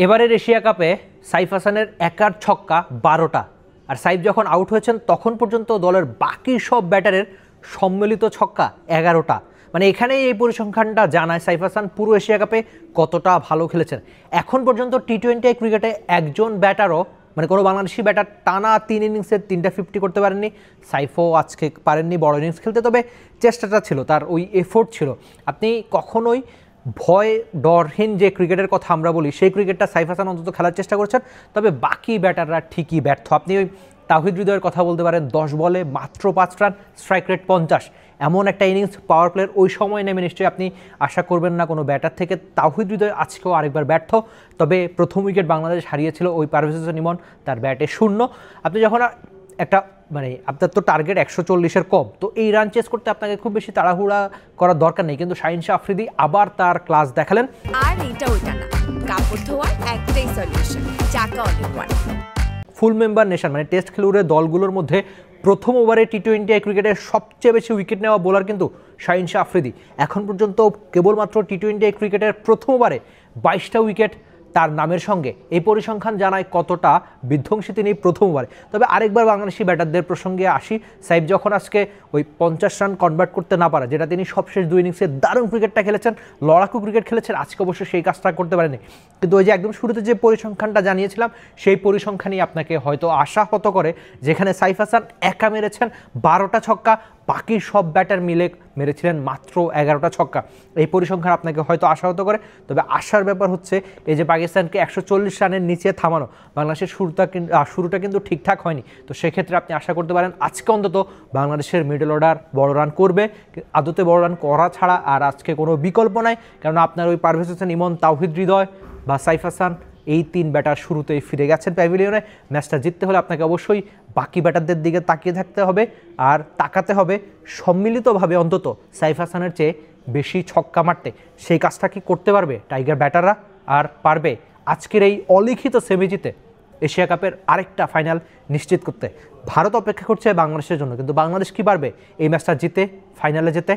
এবারের এশিয়া কাপে সাইফ হাসানের একার ছক্কা 12টা, আর সাইফ যখন আউট হয়েছেন তখন পর্যন্ত দলের বাকি সব ব্যাটারের সম্মিলিত ছক্কা 11টা। মানে এখানেই এই পরিসংখ্যানটা জানায় সাইফ হাসান পুরো এশিয়া কাপে কতটা ভালো খেলেছেন। এখন পর্যন্ত টি-20 ক্রিকেটে একজন ব্যাটারও মানে কোনো বাংলাদেশি ব্যাটার টানা 3 ইনিংসে 3টা 50 করতে পারেননি। সাইফও আজকে পারেননি বড় ইনিংস খেলতে, তবে চেষ্টাটা ছিল, তার ওই এফোর্ট ছিল। আপনি কখনোই ভয় ডরহীন যে ক্রিকেটের কথা আমরা বলি সেই ক্রিকেটটা সাইফ হাসান অন্তত খেলার চেষ্টা করছেন, তবে বাকি ব্যাটাররা ঠিকই ব্যর্থ। আপনি ওই তাওহিদ হৃদয়ের কথা বলতে পারেন, 10 বলে মাত্র 5 রান, স্ট্রাইক রেট 50। এমন একটা ইনিংস পাওয়ার প্লের ওই সময় নেমে নিশ্চয়ই আপনি আশা করবেন না কোনো ব্যাটার থেকে। তাওহিদ হৃদয় আজকেও আরেকবার ব্যর্থ, তবে প্রথম উইকেট বাংলাদেশ হারিয়েছিল ওই পারভেজ হোসেন ইমন, তার ব্যাটে 0। আপনি যখন একটা মানে আপনার তো টার্গেট 140-এর কম, তো এই রান চেস করতে আপনাকে খুব বেশি তাড়াহুড়া করার দরকার নেই, কিন্তু শাহিন শাহ আফ্রিদি আবার তার ক্লাস দেখালেন। আর এটা ওইটা না, কাপড় ধোয়ার একটাই সলিউশন, চাকা অল-ইন-ওয়ান। ফুল মেম্বার নেশন মানে টেস্ট খেলুড়ে দলগুলোর মধ্যে প্রথম ওভারে টি-20 ক্রিকেটের সবচেয়ে বেশি উইকেট নেওয়া বোলার কিন্তু শাহিন শাহ আফ্রিদি। এখন পর্যন্ত কেবলমাত্র টি-20 ক্রিকেটের প্রথম ওভারে 22টা উইকেট তার নামের সঙ্গে। এই পরিসংখ্যান জানায় কতটা বিধ্বংসী তিনি প্রথম ওভারে। তবে আরেকবার বাংলাদেশি ব্যাটারদের প্রসঙ্গে আসি। সাইফ যখন আজকে ওই 50 রান কনভার্ট করতে না পারা, যেটা তিনি সবশেষ 2 ইনিংসে দারুণ ক্রিকেটটা খেলেছেন, লড়াকু ক্রিকেট খেলেছেন, আজকে অবশ্য সেই কাজটা করতে পারেনি। কিন্তু ওই যে একদম শুরুতে যে পরিসংখ্যানটা জানিয়েছিলাম সেই পরিসংখ্যানই আপনাকে হয়তো আশাহত করে, যেখানে সাইফ হাসান একা মেরেছেন 12টা ছক্কা, বাকি সব ব্যাটার মিলে মেরেছিলেন মাত্র 11টা ছক্কা। এই পরিসংখ্যান আপনাকে হয়তো আশাহত করে, তবে আশার ব্যাপার হচ্ছে এই যে পাকিস্তানকে 140 রানের নিচে থামানো, বাংলাদেশের শুরুটা কিন্তু ঠিকঠাক হয়নি। তো সেক্ষেত্রে আপনি আশা করতে পারেন আজকে অন্তত বাংলাদেশের মিডল অর্ডার বড় রান করবে। আদতে বড় রান করা ছাড়া আর আজকে কোনো বিকল্প নাই, কারণ আপনার ওই পারভেজ হোসেন ইমন, তাওহিদ হৃদয় বা সাইফ হাসান এই 3 ব্যাটার শুরুতেই ফিরে গেছেন প্যাভিলিয়নে। ম্যাচটা জিততে হলে আপনাকে অবশ্যই বাকি ব্যাটারদের দিকে তাকিয়ে থাকতে হবে, আর তাকাতে হবে সম্মিলিতভাবে অন্তত সাইফ হাসানের চেয়ে বেশি ছক্কা মারতে। সেই কাজটা কি করতে পারবে টাইগার ব্যাটাররা? আর পারবে আজকের এই অলিখিত সেমি জিতে এশিয়া কাপের আরেকটা ফাইনাল নিশ্চিত করতে? ভারত অপেক্ষা করছে বাংলাদেশের জন্য, কিন্তু বাংলাদেশ কি পারবে এই ম্যাচটা জিতে ফাইনালে যেতে?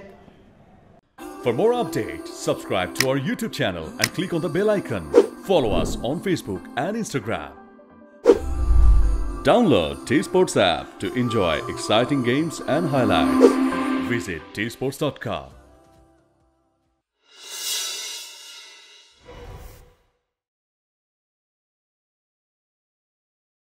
For more updates, subscribe to our YouTube channel and click on the bell icon. Follow us on Facebook and Instagram. Download T-Sports app to enjoy exciting games and highlights. Visit tsports.com.